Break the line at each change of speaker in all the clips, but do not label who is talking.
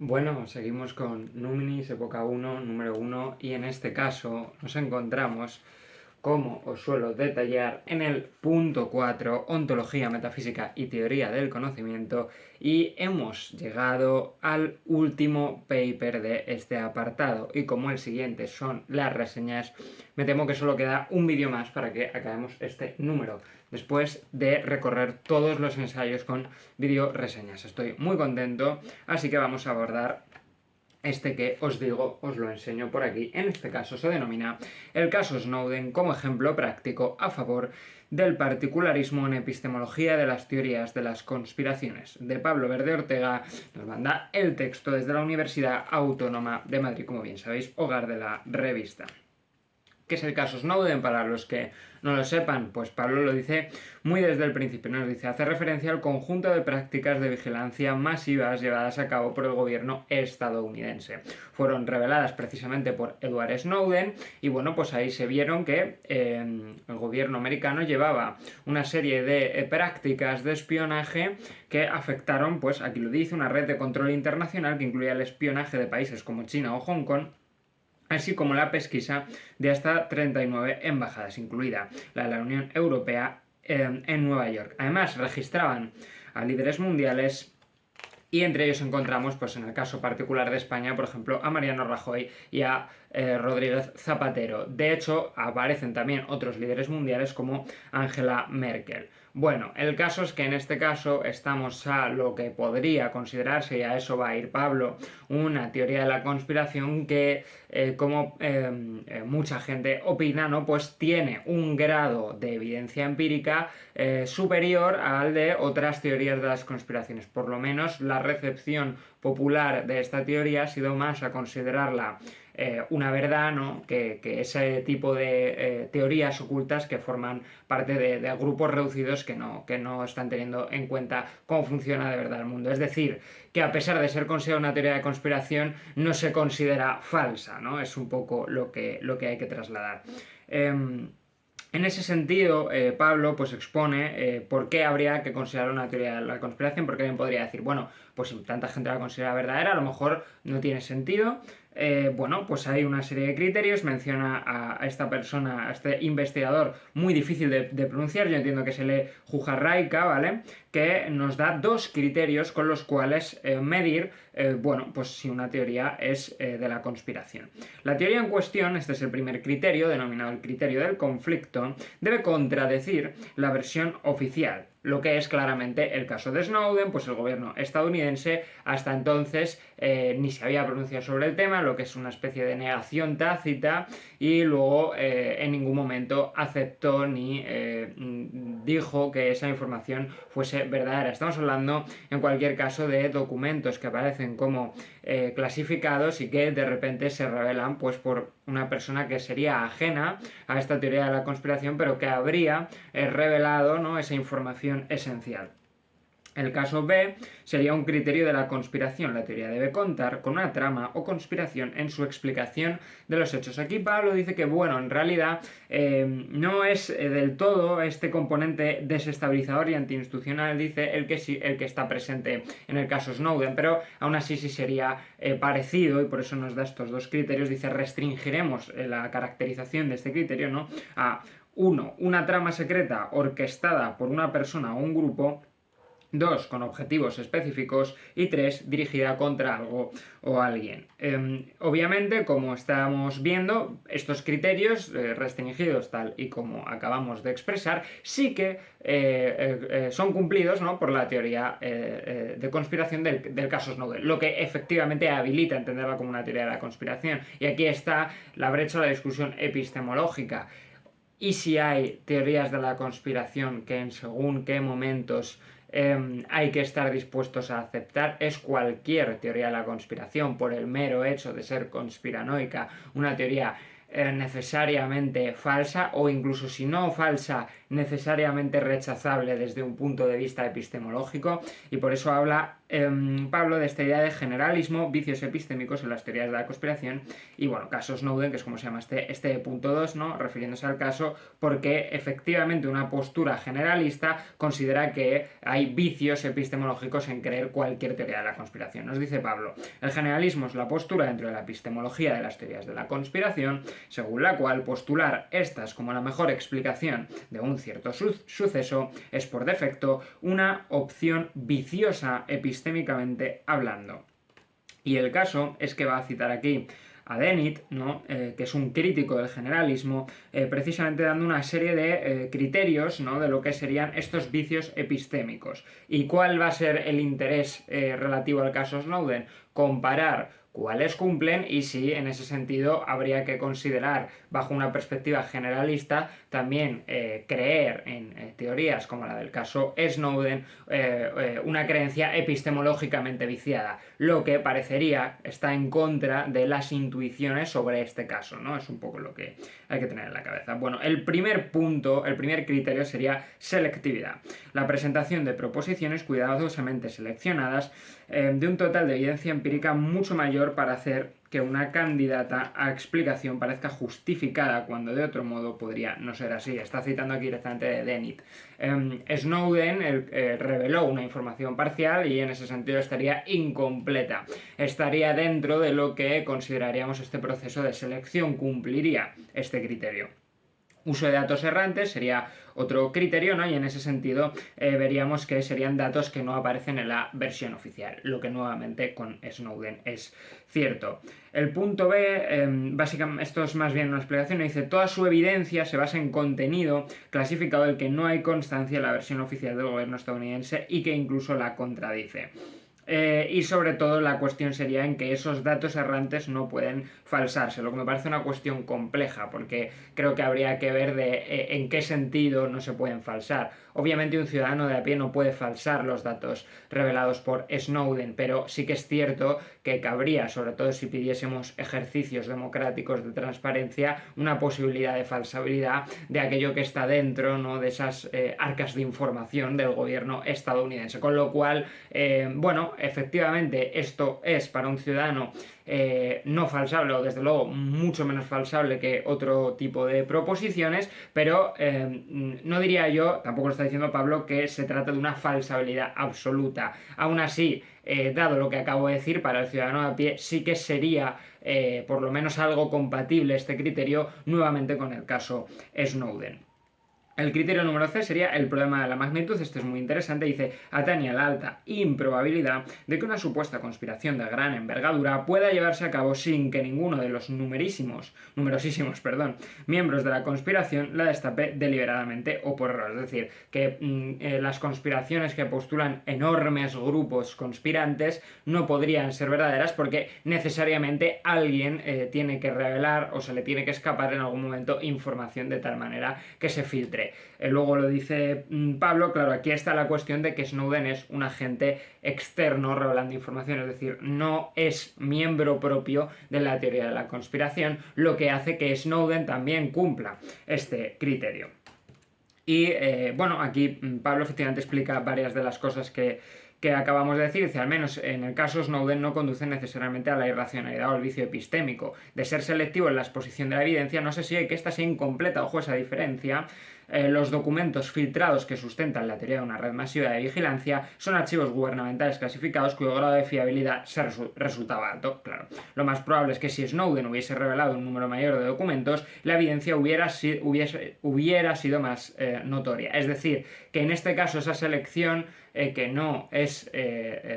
Bueno, seguimos con Numinis, época 1, número 1, y en este caso nos encontramos, como os suelo detallar, en el punto 4, ontología, metafísica y teoría del conocimiento, y hemos llegado al último paper de este apartado. Y como el siguiente son las reseñas, me temo que solo queda un vídeo más para que acabemos este número, después de recorrer todos los ensayos con vídeo reseñas. Estoy muy contento, así que vamos a abordar este que os digo, os lo enseño por aquí. En este caso se denomina el caso Snowden como ejemplo práctico a favor del particularismo en epistemología de las teorías de las conspiraciones. De Pablo Verde Ortega nos manda el texto desde la Universidad Autónoma de Madrid, como bien sabéis, hogar de la revista. ¿Qué es el caso Snowden? Para los que no lo sepan, pues Pablo lo dice muy desde el principio, nos dice, hace referencia al conjunto de prácticas de vigilancia masivas llevadas a cabo por el gobierno estadounidense. Fueron reveladas precisamente por Edward Snowden y bueno, pues ahí se vieron que el gobierno americano llevaba una serie de prácticas de espionaje que afectaron, pues aquí lo dice, una red de control internacional que incluía el espionaje de países como China o Hong Kong, así como la pesquisa de hasta 39 embajadas, incluida la de la Unión Europea en Nueva York. Además, registraban a líderes mundiales y entre ellos encontramos, pues en el caso particular de España, por ejemplo, a Mariano Rajoy y a Rodríguez Zapatero. De hecho, aparecen también otros líderes mundiales como Angela Merkel. Bueno, el caso es que en este caso estamos a lo que podría considerarse, y a eso va a ir Pablo, una teoría de la conspiración que, como mucha gente opina, ¿no? Pues tiene un grado de evidencia empírica superior al de otras teorías de las conspiraciones. Por lo menos la recepción popular de esta teoría ha sido más a considerarla una verdad, ¿no? que ese tipo de teorías ocultas que forman parte de grupos reducidos que no están teniendo en cuenta cómo funciona de verdad el mundo. Es decir, que a pesar de ser considerada una teoría de conspiración, no se considera falsa, ¿no? Es un poco lo que hay que trasladar. En ese sentido, Pablo pues expone por qué habría que considerar una teoría de la conspiración, porque alguien podría decir, bueno, pues si tanta gente la considera verdadera, a lo mejor no tiene sentido. Bueno, pues hay una serie de criterios, menciona a esta persona, a este investigador muy difícil de pronunciar, yo entiendo que se lee Jujarraika, ¿vale? Que nos da dos criterios con los cuales medir, bueno, pues si una teoría es de la conspiración. La teoría en cuestión, este es el primer criterio, denominado el criterio del conflicto, debe contradecir la versión oficial, lo que es claramente el caso de Snowden, pues el gobierno estadounidense hasta entonces ni se había pronunciado sobre el tema, lo que es una especie de negación tácita, y luego en ningún momento aceptó ni dijo que esa información fuese verdadera. Estamos hablando en cualquier caso de documentos que aparecen como clasificados y que de repente se revelan pues por una persona que sería ajena a esta teoría de la conspiración, pero que habría revelado, ¿no?, esa información esencial. El caso B sería un criterio de la conspiración. La teoría debe contar con una trama o conspiración en su explicación de los hechos. Aquí Pablo dice que, bueno, en realidad no es del todo este componente desestabilizador y antiinstitucional, dice, el que está presente en el caso Snowden, pero aún así sí sería parecido, y por eso nos da estos dos criterios. Dice, restringiremos la caracterización de este criterio, ¿no?, a 1. Una trama secreta orquestada por una persona o un grupo; 2. Con objetivos específicos; y 3. Dirigida contra algo o alguien. Obviamente, como estamos viendo, estos criterios restringidos tal y como acabamos de expresar, sí que son cumplidos, ¿no?, por la teoría de conspiración del caso Snowden, lo que efectivamente habilita entenderla como una teoría de la conspiración. Y aquí está la brecha de la discusión epistemológica. Y si hay teorías de la conspiración que en según qué momentos hay que estar dispuestos a aceptar, es cualquier teoría de la conspiración, por el mero hecho de ser conspiranoica, una teoría necesariamente falsa, o incluso si no falsa, necesariamente rechazable desde un punto de vista epistemológico, y por eso habla Pablo de esta idea de generalismo, vicios epistémicos en las teorías de la conspiración, y bueno, caso Snowden, que es como se llama este punto 2, ¿no? Refiriéndose al caso, porque efectivamente una postura generalista considera que hay vicios epistemológicos en creer cualquier teoría de la conspiración. Nos dice Pablo, el generalismo es la postura dentro de la epistemología de las teorías de la conspiración, según la cual postular estas como la mejor explicación de un cierto suceso es por defecto una opción viciosa epistémicamente hablando. Y el caso es que va a citar aquí a Dennett, ¿no? Que es un crítico del generalismo, precisamente dando una serie de criterios, ¿no? De lo que serían estos vicios epistémicos. ¿Y cuál va a ser el interés relativo al caso Snowden? Comparar cuáles cumplen y si en ese sentido habría que considerar bajo una perspectiva generalista también creer en teorías como la del caso Snowden, una creencia epistemológicamente viciada, lo que parecería está en contra de las intuiciones sobre este caso, ¿no? Es un poco lo que hay que tener en la cabeza. Bueno, el primer punto, el primer criterio sería selectividad, la presentación de proposiciones cuidadosamente seleccionadas de un total de evidencia empírica mucho mayor para hacer que una candidata a explicación parezca justificada cuando de otro modo podría no ser así. Está citando aquí directamente de Dennett. Snowden reveló una información parcial y en ese sentido estaría incompleta. Estaría dentro de lo que consideraríamos este proceso de selección, cumpliría este criterio. Uso de datos errantes sería otro criterio, ¿no? Y en ese sentido veríamos que serían datos que no aparecen en la versión oficial, lo que nuevamente con Snowden es cierto. El punto B, básicamente, esto es más bien una explicación, dice, toda su evidencia se basa en contenido clasificado del que no hay constancia en la versión oficial del gobierno estadounidense y que incluso la contradice. Y sobre todo la cuestión sería en que esos datos errantes no pueden falsarse, lo que me parece una cuestión compleja, porque creo que habría que ver de en qué sentido no se pueden falsar. Obviamente un ciudadano de a pie no puede falsar los datos revelados por Snowden, pero sí que es cierto que cabría, sobre todo si pidiésemos ejercicios democráticos de transparencia, una posibilidad de falsabilidad de aquello que está dentro, ¿no? De esas arcas de información del gobierno estadounidense. Con lo cual, bueno, efectivamente esto es para un ciudadano no falsable, o desde luego mucho menos falsable que otro tipo de proposiciones, pero no diría yo, tampoco lo está diciendo Pablo, que se trata de una falsabilidad absoluta. Aún así, dado lo que acabo de decir, para el ciudadano a pie sí que sería por lo menos algo compatible este criterio nuevamente con el caso Snowden. El criterio número C sería el problema de la magnitud. Este es muy interesante. Dice, atañe a la alta improbabilidad de que una supuesta conspiración de gran envergadura pueda llevarse a cabo sin que ninguno de los numerosísimos miembros de la conspiración la destape deliberadamente o por error. Es decir, que las conspiraciones que postulan enormes grupos conspirantes no podrían ser verdaderas porque necesariamente alguien tiene que revelar o se le tiene que escapar en algún momento información de tal manera que se filtre. Luego lo dice Pablo, claro, aquí está la cuestión de que Snowden es un agente externo revelando información, es decir, no es miembro propio de la teoría de la conspiración, lo que hace que Snowden también cumpla este criterio. Y bueno, aquí Pablo efectivamente explica varias de las cosas que acabamos de decir, dice, al menos en el caso Snowden no conduce necesariamente a la irracionalidad o al vicio epistémico. De ser selectivo en la exposición de la evidencia, no sé si que esta sea incompleta, ojo esa diferencia. Los documentos filtrados que sustentan la teoría de una red masiva de vigilancia son archivos gubernamentales clasificados cuyo grado de fiabilidad resultaba alto. Claro, lo más probable es que si Snowden hubiese revelado un número mayor de documentos, la evidencia hubiera sido más notoria. Es decir, que en este caso esa selección que no es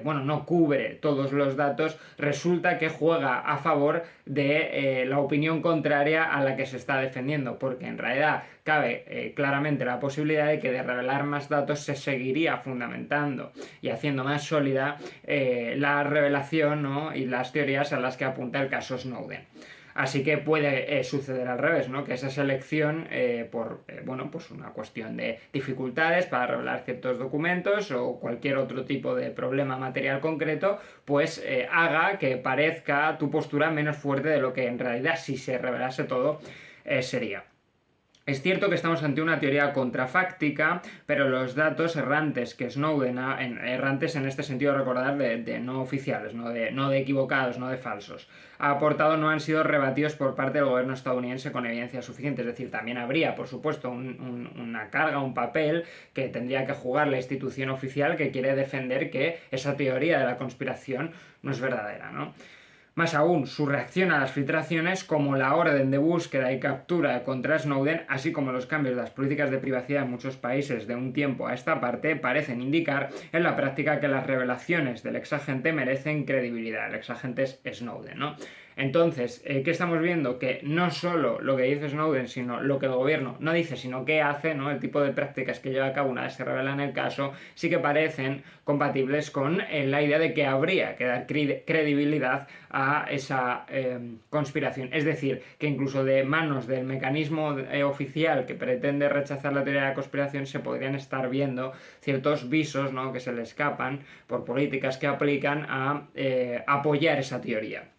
no cubre todos los datos, resulta que juega a favor de la opinión contraria a la que se está defendiendo, porque en realidad cabe claramente la posibilidad de que de revelar más datos se seguiría fundamentando y haciendo más sólida la revelación, ¿no? Y las teorías a las que apunta el caso Snowden. Así que puede suceder al revés, ¿no? Que esa selección por pues una cuestión de dificultades para revelar ciertos documentos o cualquier otro tipo de problema material concreto, pues haga que parezca tu postura menos fuerte de lo que en realidad si se revelase todo sería. Es cierto que estamos ante una teoría contrafáctica, pero los datos errantes que Snowden errantes en este sentido, recordar, de no oficiales, no de equivocados, no de falsos, ha aportado no han sido rebatidos por parte del gobierno estadounidense con evidencia suficiente. Es decir, también habría, por supuesto, una carga, un papel que tendría que jugar la institución oficial que quiere defender que esa teoría de la conspiración no es verdadera, ¿no? Más aún, su reacción a las filtraciones, como la orden de búsqueda y captura contra Snowden, así como los cambios de las políticas de privacidad en muchos países de un tiempo a esta parte, parecen indicar en la práctica que las revelaciones del exagente merecen credibilidad. El exagente es Snowden, ¿no? Entonces, ¿qué estamos viendo? Que no solo lo que dice Snowden, sino lo que el gobierno no dice, sino que hace, ¿no? El tipo de prácticas que lleva a cabo una vez se revela en el caso, sí que parecen compatibles con la idea de que habría que dar credibilidad a esa conspiración. Es decir, que incluso de manos del mecanismo oficial que pretende rechazar la teoría de la conspiración se podrían estar viendo ciertos visos, ¿no? Que se le escapan por políticas que aplican a apoyar esa teoría.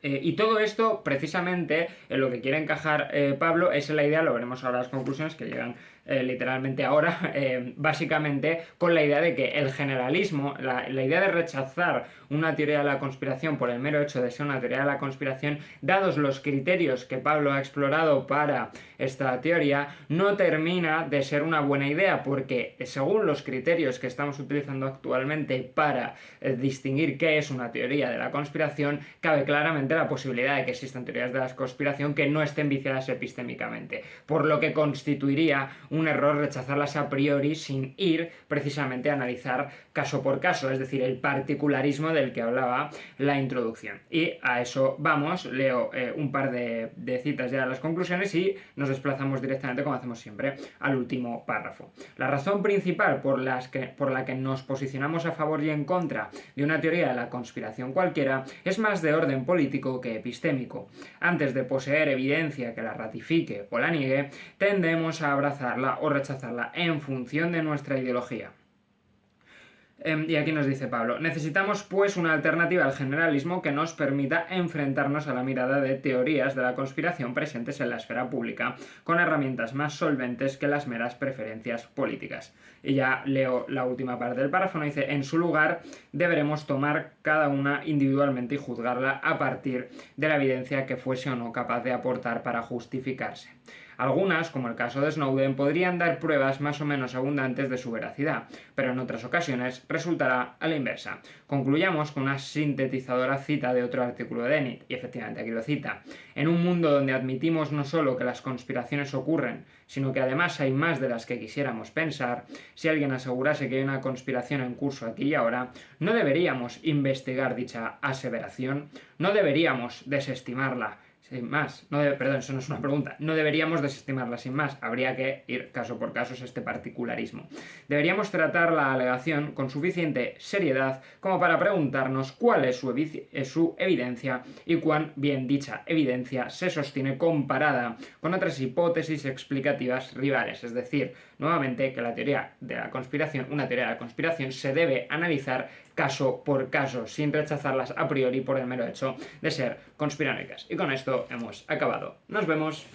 Y todo esto, precisamente, en lo que quiere encajar Pablo es en la idea, lo veremos ahora las conclusiones que llegan literalmente ahora, básicamente con la idea de que el generalismo, la idea de rechazar una teoría de la conspiración por el mero hecho de ser una teoría de la conspiración, dados los criterios que Pablo ha explorado para esta teoría, no termina de ser una buena idea, porque según los criterios que estamos utilizando actualmente para distinguir qué es una teoría de la conspiración, cabe claramente la posibilidad de que existan teorías de la conspiración que no estén viciadas epistémicamente, por lo que constituiría un error rechazarlas a priori sin ir precisamente a analizar caso por caso, es decir, el particularismo del que hablaba la introducción. Y a eso vamos, leo un par de citas ya a las conclusiones y nos desplazamos directamente, como hacemos siempre, al último párrafo. La razón principal por la que nos posicionamos a favor y en contra de una teoría de la conspiración cualquiera es más de orden político que epistémico. Antes de poseer evidencia que la ratifique o la niegue, tendemos a abrazarla o rechazarla en función de nuestra ideología. Y aquí nos dice Pablo, necesitamos pues una alternativa al generalismo que nos permita enfrentarnos a la mirada de teorías de la conspiración presentes en la esfera pública, con herramientas más solventes que las meras preferencias políticas. Y ya leo la última parte del párrafo, dice, en su lugar deberemos tomar cada una individualmente y juzgarla a partir de la evidencia que fuese o no capaz de aportar para justificarse. Algunas, como el caso de Snowden, podrían dar pruebas más o menos abundantes de su veracidad, pero en otras ocasiones resultará a la inversa. Concluyamos con una sintetizadora cita de otro artículo de Dennett, y efectivamente aquí lo cita. En un mundo donde admitimos no solo que las conspiraciones ocurren, sino que además hay más de las que quisiéramos pensar, si alguien asegurase que hay una conspiración en curso aquí y ahora, no deberíamos investigar dicha aseveración, no deberíamos desestimarla, sin más, perdón, eso no es una pregunta. No deberíamos desestimarla sin más. Habría que ir caso por caso, es este particularismo. Deberíamos tratar la alegación con suficiente seriedad como para preguntarnos cuál es su evidencia y cuán bien dicha evidencia se sostiene comparada con otras hipótesis explicativas rivales. Es decir, nuevamente que la teoría de la conspiración, una teoría de la conspiración, se debe analizar caso por caso, sin rechazarlas a priori por el mero hecho de ser conspiranoicas. Y con esto hemos acabado. Nos vemos.